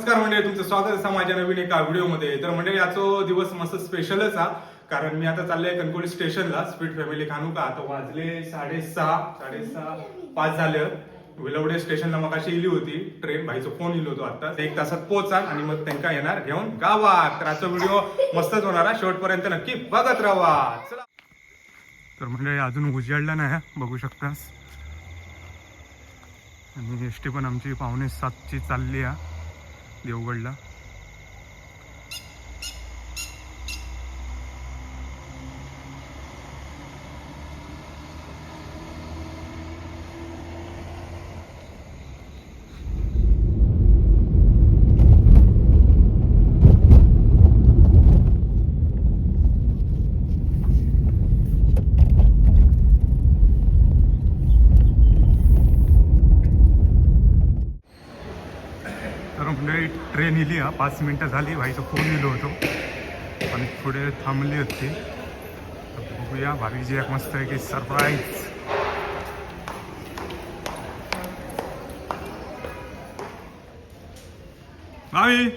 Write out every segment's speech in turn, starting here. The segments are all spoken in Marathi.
नमस्कार मंडळी, तुमचं स्वागत आहे माझ्या नवीन एका व्हिडिओमध्ये. तर मंडळी आजचा दिवस मस्त स्पेशलच हा, कारण मी आता चाललोय कणकवली स्टेशनला स्वीट फॅमिली खानू का. आता वाजले 5:30 झाले. विलवडे स्टेशनला मग अशी इली होती ट्रेन, भाईचा फोन इलो होतो आता 1 तासात पोहोचा आणि मग त्यांना येणार घेऊन गावात. तर आजचा व्हिडिओ मस्तच होणार आहे, शेवटपर्यंत नक्की बघत राहा. चला तर मंडळी अजून उजाडला नाही, बघू शकतास. आणि एस टी पण आमची 6:45ची चालली आहे देवगडला. तर म्हणजे ट्रेन इली हा, 5 मिनटं झाली. भाईचा फोन इलो होतो आणि पुढे थांबली होती. बघूया भावीची एक मस्त आहे की सरप्राईज. भावी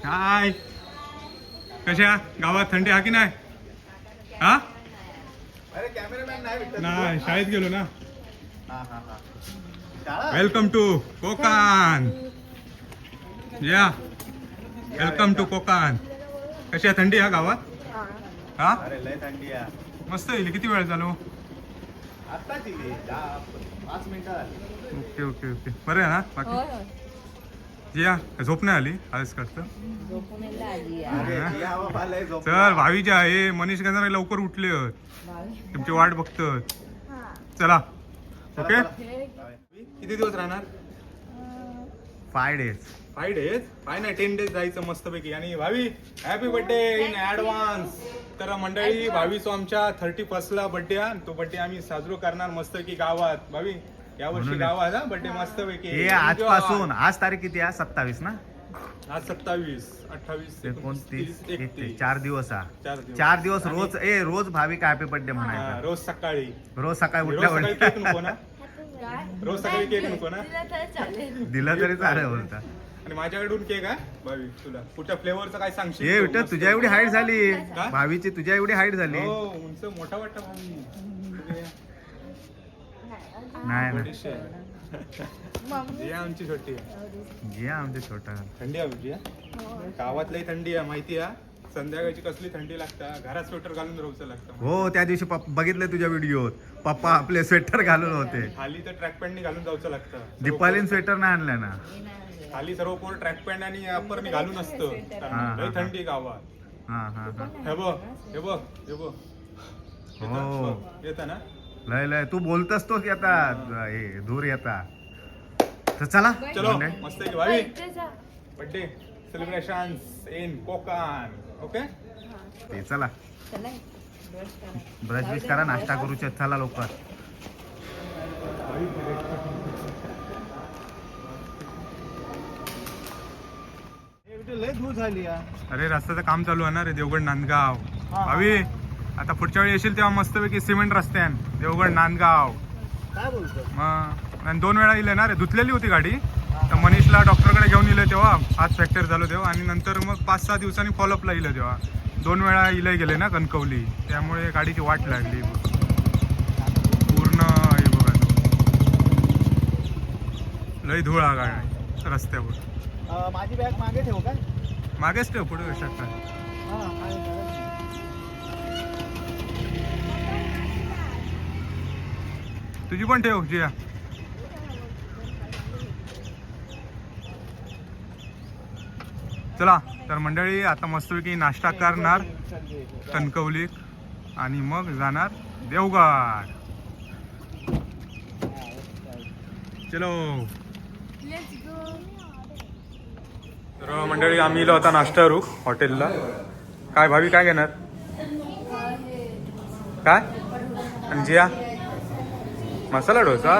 हाय, कशा गावात थंडी हा की नाही? हा अरे कॅमेरामॅन नाही भेटत. नाही, शाळेत गेलो ना. शाळा? Welcome to Konkan. या वेलकम टू कोकण. कशी आहे थंडी हा गावात? हा अरे लय थंडी आहे. मस्त येईल. किती वेळ झालो? आत्ताच इली 5 मिनिटं झाली. ओके ओके ओके, बरं आहे ना बाकी? या झोप नाही आली आळस करतं. अरे जी हवा पाहिलंय झोप. चल भावीच्या आहे मनीष गंधारे लवकर उठले आहेत, तुमची वाट बघतात. चला ओके. किती दिवस राहणार? 5 days. 5 days? 5 नाही 10 days जायचं मस्तपैकी. आणि भावी हॅपी बर्थडे इन ऍडव्हान्स. तर मंडळी भावीचो आमच्या 31st बर्थडे आहे. तो बर्थडे आम्ही साजरा करणार मस्त की गावात. भावी या वर्षी गावात हा बर्थडे मस्तपैकी. हे आजपासून, आज तारीख किती आहे? 27 ना? आज 27, 28, 29, 31. 4 दिवस हा. 4 दिवस रोज रोज भाविक हॅपी बर्थडे म्हणायचा. रोज सकाळी. रोज सकाळी रोज उठल्या सकाळी केक नको ना? रोज सकाळी केक नको ना? दिलं तरी चालेल बोलता. आणि माझ्याकडून केक आहे भावी, तुला कुठल्या फ्लेवरचं काय सांगशील? हे विठ्ठल, तुझ्या एवढी हाईट झाली काय? भावीची, तुझ्या एवढी हाईट झाली. हो, उंच मोठा वाटतं भावी. नाही ना, थोडीशी आहे. ही आमची छोटी आहे. जे आमचे छोटा. थंडी आहे तुझी? गावातली थंडी आहे माहिती आहे. संध्याकाळची कसली थंडी लागतं, घरात स्वेटर घालून राहायचं लागतं. हो, त्या दिवशी बघितलं तुझ्या व्हिडिओत, पप्पा आपले स्वेटर घालून होते. खाली तर ट्रॅक पॅन्टनी घालून जायचं लागतं. दीपालीन स्वेटर नाही आणलं ना. खाली सर्व पोर ट्रॅक पॅन्ट आणि अप्परनी घालून असतं. लय थंडी गावात. हा हा हा. हे बघ हे बघ हे बघ. हो. येतं ना? लय लय तू बोलतस तो की आता हे धूर येता. तर चला चलो मंडळी. मस्त आहे की भावी. Birthday celebration in Konkan. Okay ते चला ब्रश बिश करा, नाश्ता करूचे. चला लवकर. लय धूर झाली. अरे रस्त्याचं काम चालू आहे ना रे, देवगड नांदगाव. भावी आता पुढच्या वेळी येशील तेव्हा मस्तपैकी सिमेंट रस्त्यान देवगड नांदगाव. काय बोलतो? मग 2 वेळा इले ना रे. धुतलेली होती गाडी, तर मनीषला डॉक्टरकडे घेऊन इले तेव्हा हात फ्रॅक्चर झालो तेव्हा. आणि नंतर मग 5-6 दिवसांनी फॉलोअपला इलं तेव्हा 2 वेळा इले गेले ना कणकवली, त्यामुळे गाडीची वाट लागली पूर्ण. हे बघा लय धुळा गाडी रस्त्यावर. माझी बॅग मागे ठेवू काय? मागेच ठेव, पुढे कशात काय. तुझी पण ठेव जिया. चला तर मंडळी आता मस्तपैकी नाश्ता करणार कणकवलीत आणि मग जाणार देवगड. चलो. तर मंडळी आम्ही इलो होता नाश्ता रूक हॉटेलला. काय भावी काय घेणार? काय? आणि जिया मसाला डोसा.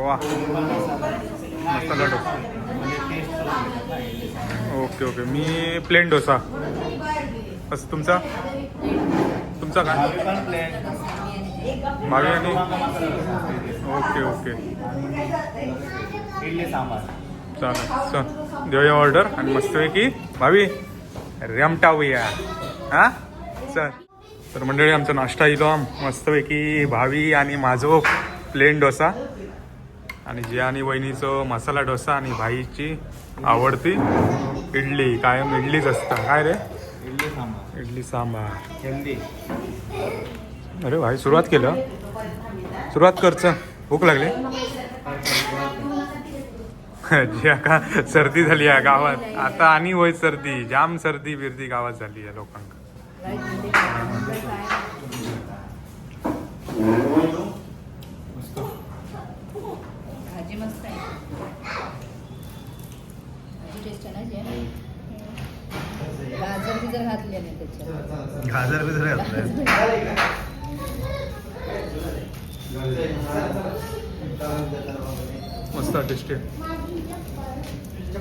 वा मसाला डोसा. ओके ओके, मी प्लेन डोसा. असं तुमचा काय भावी आणि ओके ओके इडली सांबार. चालेल चल देऊया ऑर्डर आणि मस्तपैकी भावी रमटावूया हा चल. तर मंडळी आमचा नाश्ता इलो मस्तपैकी भावी आणि माझो प्लेन डोसा आणि जी आणि वहिनीचं मसाला डोसा आणि भाईची आवडती इडली. कायम इडलीच असतं काय रे इडली सांबार इडली सांबार. हेल्दी. अरे भाई सुरुवात करचं भूक लागली. जी का सर्दी झाली आहे गावात आता आणि होय सर्दी जाम सर्दी बिर्दी गावात झाली आहे लोकांना. भाजी मस्त आहे. भाजी टेस्ट आहे ना जे गाजर बिजर घातले नाही त्याच्यात. गाजर बिजर घातलंय. मस्त टेस्टी.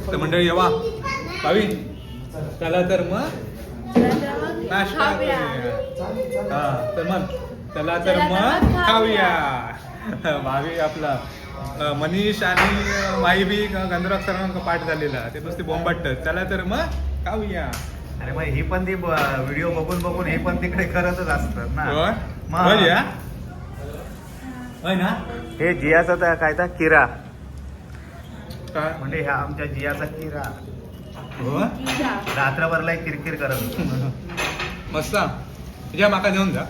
तर मंडळी येवा भावी त्याला तर मग नाश्ता करूया. हा तर मग त्याला तर मग खाऊया. भावी आपला मनीष आणि माई बी गंधर्व सरांचा पाठ झालेला ते नुसते बोंबाट त्याला तर मग खाऊया. अरे मग ही पण ती व्हिडिओ बघून हे पण तिकडे करतच असतात ना. होय? मग. होय या? होय ना हे जियाचा तर काय तर किरा काय म्हणजे ह्या आमच्या जियाचा किरा हो रात्रभरला एक किरकिर करत. मस्त तुझ्या माका देऊन जा.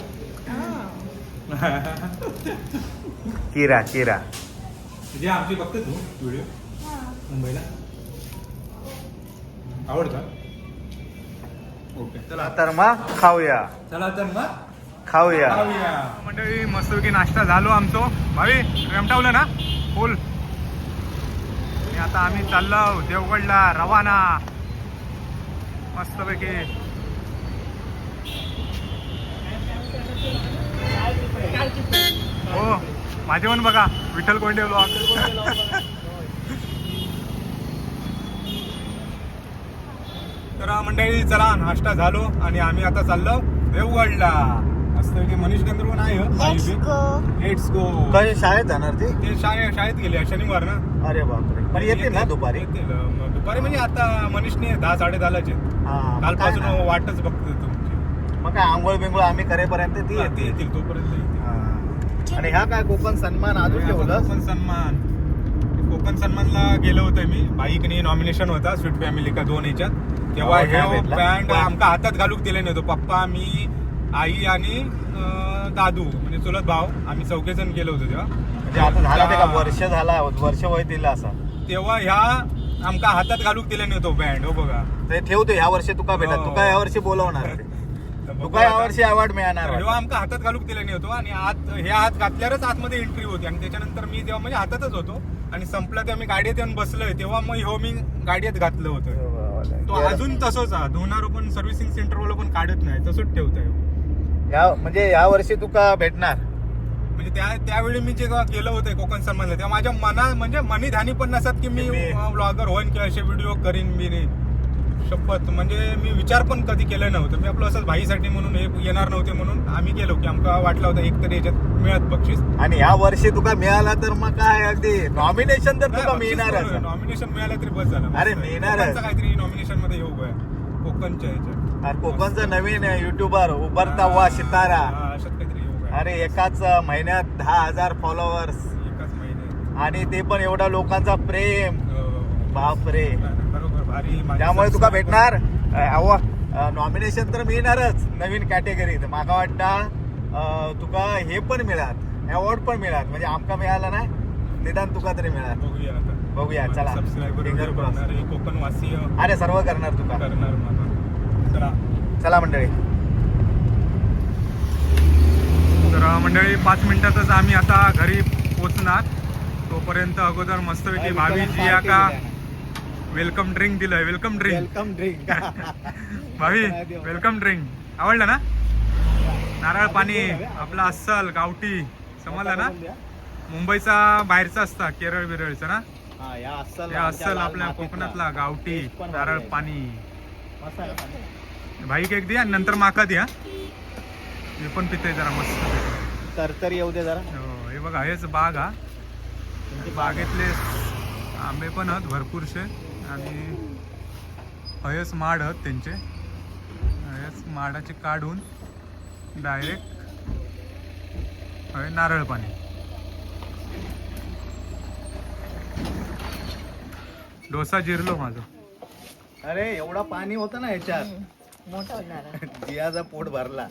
किरा किरा तुझी आमची बघते तू व्हिडिओ मुंबईला आवडतं. ओके चला तर मग खाऊया चला तर मग खाऊया. मंडळी मस्तपैकी नाश्ता झालो आमचो. भावी रमटावलं ना फुल. आणि आता आम्ही चाललो देवगडला रवाना मस्तपैकी. हो माझे पण बघा विठ्ठल कोंडे ब्लॉग. तर मंडळी चला नाश्ता झालो आणि आम्ही आता चाललो देवगडला. मस्तपैकी मनीष गंधर्व नाही लेट्स गो. कधी शाळेत जाणार ते शाळेत गेले शनिवार ना. अरे बापरे पण येते ना दुपारी. येतील दुपारी म्हणजे आता मनीषने 10-10:30 हा, कालपासून काय ना. वाटच बघतोय तुमची. मग काय आंघोळ बिंगोळ आम्ही करेपर्यंत ती ते येते. येतील तोपर्यंत येतील. हा. आणि ह्या काय कोकण सन्मान अजून ठेवलं. कोकण सन्मानला गेलो होतो मी. बाईकने नॉमिनेशन होता स्वीट फॅमिली का 2 ह्याच्यात. तेव्हा हो, काय हे भेटला? बँड आमका हातात घालूक दिले नव्हतो. पप्पा मी आई आणि दादू म्हणजे चुलत भाव आम्ही 4 जण गेलो होतो तेव्हा. म्हणजे आता झाला ते का वर्ष वय दिला असा. तेव्हा ह्या आमका हातात घालूक दिले नव्हतो बँड. हो बघा ते ठेवतो ह्या वर्षी तुका भेटत. हो. तुका या वर्षी बोलवणार ते. तुका या वर्षी अवॉर्ड मिळणार. तेव्हा आमका हातात घालूक दिले नव्हतो आणि आत हे हात घातल्यावरच आतमध्ये एंट्री होती. आणि त्याच्यानंतर मी तेव्हा म्हणजे हातातच होतो आणि संपलं तेव्हा मी गाडीत येऊन बसलोय तेव्हा मग ह्यो मी गाडीत घातलं होतं. तो अजून तसंच आहे. धुणार पण सर्व्हिसिंग सेंटरवाला पण काढत नाही तसंच ठेवतोय. म्हणजे या वर्षी तुका भेटणार. म्हणजे त्यावेळी मी जे गेलं होतं कोकण सन्मानला तेव्हा माझ्या मना म्हणजे मनी ध्यानी पण नसत की मी ब्लॉगर होईन किंवा असे व्हिडिओ करीन मी नाही. शपथ म्हणजे मी विचार पण कधी केलं नव्हतं. मी आपलं असंच भाईसाठी म्हणून हे येणार नव्हते म्हणून आम्ही गेलो की आमका वाटलं होतं एकतरी याच्यात मिळत बक्षीस. आणि या वर्षी तुका मिळाला तर मग काय अगदी नॉमिनेशन तर तुका मिळणार. नॉमिनेशन मिळालं तरी बस झालं. अरे मिळणारच. कोकणचं काहीतरी नॉमिनेशन मध्ये येऊ गया कोकणच्या ह्याच्यात. आणि कोकणचा नवीन युट्यूबर उभरता वा सितारा. हा, अशात काहीतरी येऊ गया. अरे एकाच महिन्यात 10,000 फॉलोअर्स एकाच महिन्यात आणि ते पण एवढा लोकांचा प्रेम. बापरे. बरोबर भारी. त्यामुळे तुका भेटणार नॉमिनेशन तर मिळणारच नवीन कॅटेगरीत. माका वाटतं तुका हे पण मिळात अवॉर्ड पण मिळात. म्हणजे आमका मिळाला ना निदान तुका तरी मिळात. बघूया आता. बघूया चला. Subscriber Finger crossed. करणार कोकणवासी अरे सर्व करणार तुका. करणार मला. चला चला मंडळी. तर मंडळी 5 मिनिटातच आम्ही आता घरी पोचणार. तोपर्यंत अगोदर मस्तपैकी भावी जिया का वेलकम ड्रिंक दिलंय. वेलकम ड्रिंक भावी वेलकम ड्रिंक आवडलं ना. नारळ पाणी आपला अस्सल गावठी समजलं ना. मुंबईचा बाहेरचा असता केरळ बिरळचा ना. हे अस्सल आपल्या कोकणातला गावठी नारळ पाणी भाई केक द्या आणि नंतर माका द्या. हे पण पिते जरा मस्त. तरतरी येऊ दे जरा. हो, हे बघा हेच बाग हा. बागेतले आंबे पण आहेत भरपूरसे आणि हयच माड आहेत त्यांचे. हयच माडाचे काढून डायरेक्ट हय नारळ पाणी. डोसा जिरलो माझं. अरे एवढा पाणी होतं ना याच्यात. मोठा होणार. जियाचा पोट भरला.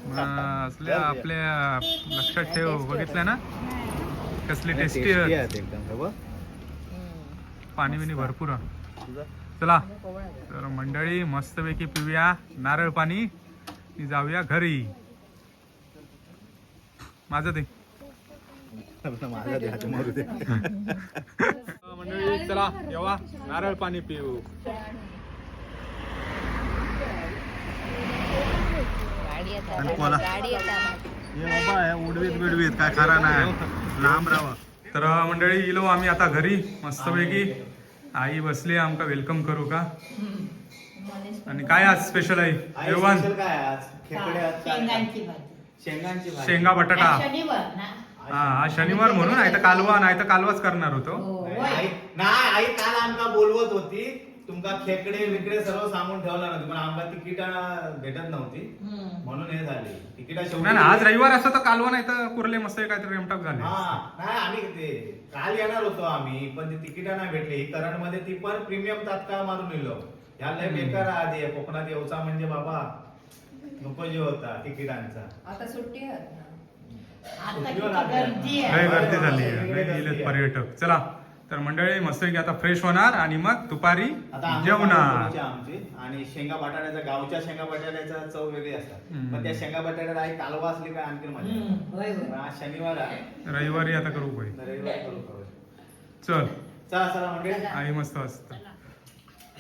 असल्या आपल्या लक्षात ठेव. बघितलं ना कसली टेस्टी टेस्टी आहेत एकदम. हे बघ. पाणी बिनी भरपूर आहे. तुझं चला तर मंडळी मस्तपैकी पिऊया नारळ पाणी आणि जाऊया घरी. माझं ते माझा द्या ते मारू दे. मंडळी चला येवा नारळ पाणी पिऊ. गाडी आणि कोला? गाडी येतात. हे बाबा हे उडवीत बिडवीत काय खरा नाही. लांब राहा. तर मंडळी इलो आम्ही आता घरी मस्तपैकी. आई बसली आमका वेलकम करू का. आणि काय आज स्पेशल आहे जेवण? स्पेशल काय आज? खेकडे आहेत काय? शेंगांची भाजी. शेंगांची भाजी. शेंगा बटाटा. शनिवार ना. हा आज शनिवार म्हणून नाही तर कालवा नाही तर कालवाच करणार होतो. हो, आई नाही, आई काल आमका बोलवत होती. तुमका खेकडे विकडे सर्व सांगून ठेवणार होती पण आमका तिकीट भेटत नव्हती म्हणून हे झाले. तिकीटा नाही ना आज रविवार असं तर कालवा नाही तर कुर्ले मस्त काहीतरी रेमटाक झाले. हा नाही आम्ही ते काल येणार होतो आम्ही पण ती तिकीट नाही भेटली. ही करंट मध्ये ती पण प्रीमियम तात्काळ मारून येलो. ह्या लय बेकार आधी आहे. कोकणात येऊचा म्हणजे बाबा नको जे होता तिकिटांचा. आता सुट्टी आहे ना. आता किती गर्दी लय आहे. गर्दी झाली लय गेलेत पर्यटक. चला तर मंडळी मस्तपैकी आता फ्रेश होणार आणि मग दुपारी आता जेवणार. आमची आणि शेंगा बटाट्याचा गावच्या शेंगा बटाट्याचा चव वेगळी असतात. पण त्या शेंगा बटाट्याला आई कालवा असली काय आणखी मजा. होय, होय. पण आज शनिवार आहे. रविवारी आता करू पाहिजे. तर रविवारी करू करू. चल चला चला म्हणजे आई मस्त असत.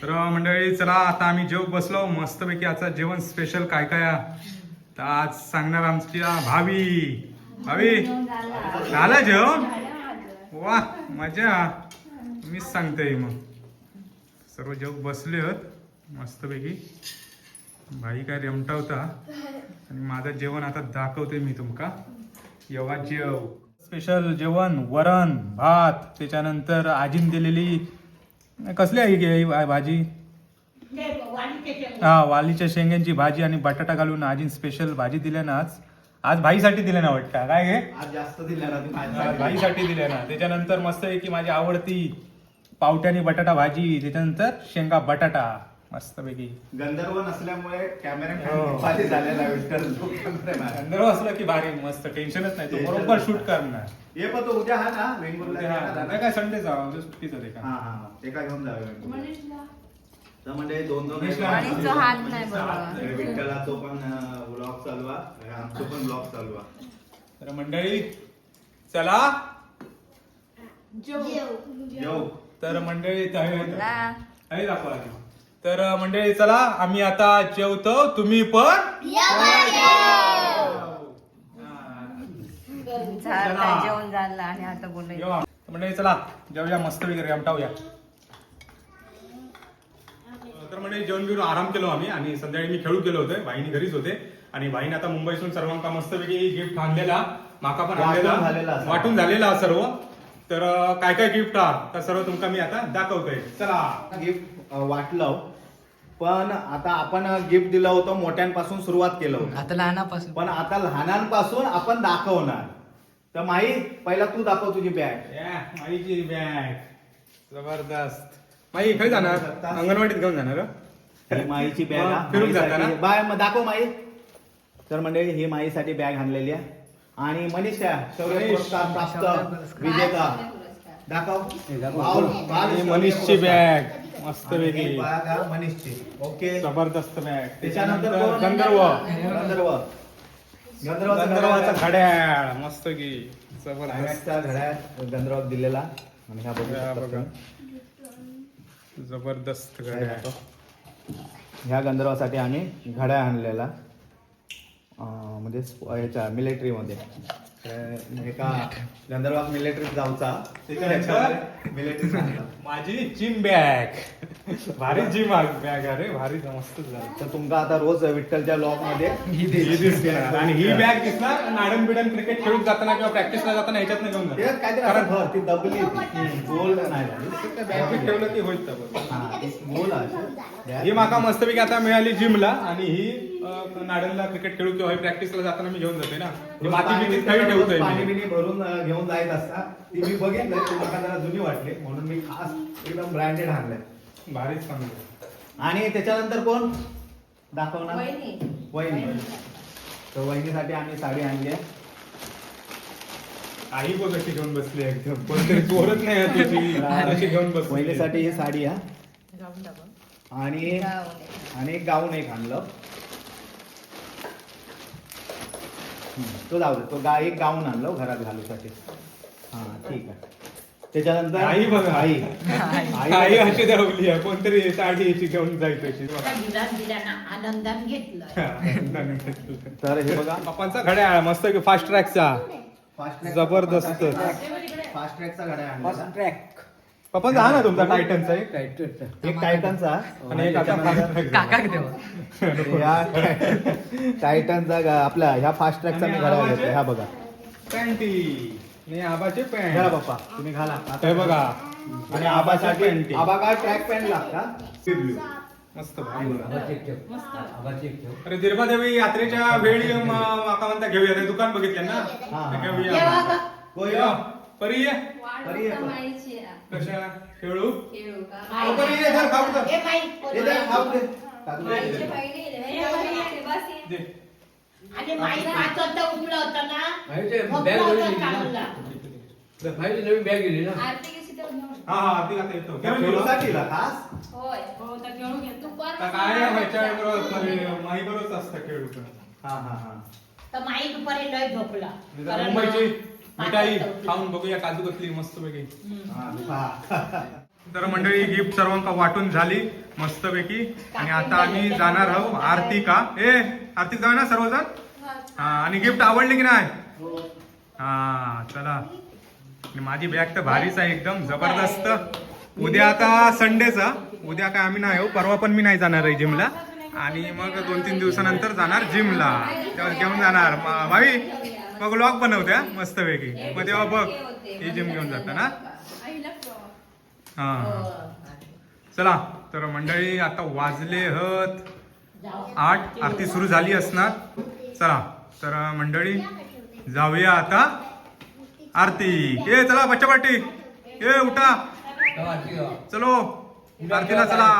तर मंडळी चला आता आम्ही जेव बसलो मस्तपैकी. आता जेवण स्पेशल काय काय आहे? तर आज सांगणार आमच्या भावी. भावी झालं जेवण? वा मजा. मीच सांगते मग. सर्व जेव बसले आहेत मस्तपैकी. भाई काय रेमटावता आणि माझं जेवण आता दाखवते मी तुमका. येवा जेव. स्पेशल जेवण वरण भात त्याच्यानंतर आजीन दिलेली कसली आहे ही भाजी? हा वालीच्या शेंग्यांची भाजी आणि बटाटा घालून आजीन स्पेशल भाजी दिल्या ना आज. आज भाईसाठी दिल्या ना वाटतं काय हे? आज जास्त दिल्या ना ती भाईसाठी दिल्या ना. त्याच्यानंतर मस्त आहे की माझी आवडती पावट्यानी बटाटा भाजी. त्याच्यानंतर शेंगा बटाटा मस्तपैकी. गंधर्व नसल्यामुळे हो. कॅमेरा झालेला गंधर्व असलं की भारी मस्त टेन्शनच नाही. तो बरोबर शूट करणार. ये पण तो उद्या हा ना वेंगुर्ला नाही काय संडे जाऊ सुट्टीच होते का. हा हा एका घेऊन जाऊया. तर म्हणजे दोन दोन मनीषचा हात नाही बरोबर. विठ्ठलाचो पण ब्लॉग चालवा आमचो पण ब्लॉग चालवा. तर मंडळी चला येऊ. तर मंडळी ना. हे दाखवा आधी. तर मंडळी चला आम्ही आता जेवतो तुम्ही पण झालं जेवण झालं आणि आता बोलायचं. जेवा. मंडळी चला जेवूया मस्त वगैरे आमटावूया. तर म्हणजे जेवण बिवून आराम केलो आम्ही आणि संध्याकाळी मी खेळू गेलो होते. भाईनी घरीच होते आणि भाईने आता मुंबईतून सर्वांका मस्तपैकी गिफ्ट आणलेला. माका पण आणलेला वाटून झालेला सर्व. तर काय काय गिफ्ट आहात तर सर्व तुमका मी आता दाखवतोय. चला गिफ्ट वाटलं पण आता आपण गिफ्ट दिलं होतं मोठ्यांपासून सुरुवात केलं होतं. आता लहानापासून पण आता लहानांपासून आपण दाखवणार. तर माही पहिला तू दाखव तुझी बॅग. माईची बॅग जबरदस्त. माई खाली जाणार अंगणवाडीत घेऊन जाणार का? ही माईची बॅग मग हा. फिरून जाता ना? माईसाठी- बाय मग दाखव माई. तर मंडळी ही माईसाठी बॅग आणलेली आहे आणि मनीषा शौर्य मनीष. पुरस्कार प्राप्त विजेता दाखव. ही मनीषची बॅग मस्त वेगळी बॅग हा मनीषची. ओके जबरदस्त बॅग. त्याच्यानंतर गंधर्व गंधर्व गंधर्वाचा घड्याळ मस्त की जबरदस्त. आयमॅक्सचा घड्याळ गंधर्व दिलेला आणि हा बघू हा शकता बघा. तुम्ही. जबरदस्त घड्याळ. ह्या गंधर्वासाठी आम्ही घड्याळ आणलेला. म्हणजे ह्याच्या मिलिटरीमध्ये एका गंधर्वात मिलिटरीत जाऊचा मिलिटरी माझी जिम बॅग भारी जिम बॅग अरे भारी मस्तच झालं. तर तुमका आता रोज विठ्ठलच्या लॉक मध्ये ही दिसणार आणि ही बॅग दिसणार नाडन बिडन क्रिकेट खेळून जाताना किंवा प्रॅक्टिसला जाताना ह्याच्यात घेऊन जाणार. त्यात काहीतरी कारण असं भर, ती दबली ती गोल नाही झाली. बॅगेत ठेवलं की होईल तर. हा, ती गोल आहे. ही माका मस्तपैकी आता मिळाली जिमला आणि ही नाडनला क्रिकेट खेळू किंवा प्रॅक्टिसला जाताना मी घेऊन जाते ना. ही माती बिती खाली ठेवतोय पाणी मी. बिणी भरून घेऊन जायत असता ती मी बघितलं ती मला जरा जुनी वाटली म्हणून मी खास एकदम ब्रँडेड आणलंय. भारीच चांगलं. आणि त्याच्यानंतर कोण दाखवणार वहिनी. वहिनी. तर वहिनीसाठी आम्ही साडी आणली आहे. आई बघ अशी घेऊन बसली एकदम कोणतरी चोरत नाही आहे तुझी अशी घेऊन बसली. वहिनीसाठी ही साडी आहे गाऊन दाखव. आणि गाऊन. आणि एक गाऊन एक आणलं. तो जाऊ दे तो एक गाऊन आणलं घरात घालूसाठी. हा ठीक आहे. त्याच्यानंतर आई बघा. आई आई अशी धावली आहे कोणतरी साडी याची घेऊन जायची अशी. आनंदात घेतलं. तर हे बघा पप्पांचा घड्याळ मस्त फास्ट ट्रॅकचा फास्ट जबरदस्त. फास्ट ट्रॅकचा घड्याळ आणला. पप्पांचा हा ना तुमचा टायटनचा एक एक टायटनचा आणि एक आता fast track. या टायटनचा आपल्या ह्या फास्ट ट्रॅकचा मी घड्याळ घेतला. ह्या बघा पॅन्टी आणि आबाचे घाला पॅन्ट पप्पा तुम्ही घाला हे बघा आणि आबासाठी पॅन्टी. आबा काय ट्रॅक पॅन्ट लागता. मस्त भारी. अरे दिर्मादेवी यात्रेच्या वेळी माका म्हणता घेऊया ते दुकान बघितले ना हा. ते घेऊया होय या. परी ये. परी येतो. माईची आहे. कशा खेळू खेळू का? अहो, परी ये, धर, खाऊ धर. हे द्या, खाऊ दे. टाकू दे. माईची बहिणी आहे. हे बहिणी आहे, बस ये. दे. आणि माईला हातात उठलं होतं ना माईचे मग बॅग तो वगैरे होता घेतली ना? चांगला. भाईची नवीन बॅग गेली ना आरती कशी तेवढं घेऊन. हा हा ती आता येतो घेऊन गेलो. खेळूसाठीला खास होय. हो, तर घेऊन घे. दुपारचं आता काय व्हायच्या माई बरोबर असतं खेळू पण. हा हा हा तर माई दुपारी लय झोपला जरा कारण मुंबईची मिठाई पाच वाजता खाऊन बघूया काजू कतली मस्त पैकी. हा. तर मंडळी गिफ्ट सर्वांका वाटून झाली मस्तपैकी आणि आता आम्ही जाणार आहोत आरतीका. आरतीक जाऊ ना सर्वजण. हा आणि गिफ्ट आवडली की नाही. हा चला आणि माझी बॅग तर भारीच आहे एकदम जबरदस्त. उद्या आता संडेचा उद्या काय आम्ही नाही हो परवा पण मी नाही जाणार आहे जिमला आणि मग 2-3 दिवसानंतर जाणार जिमला तेव्हा घेऊन जाणार भाई मग व्लॉग बनवत्या मस्तपैकी मग तेव्हा बघ ही जिम घेऊन जाता ना. हा चला तर मंडळी आता वाजले हत 8 आरती सुरू झाली असणार. चला तर मंडळी जाऊया आता आरती. चला बच्चा पाटी उठा चलो आरतीला चला.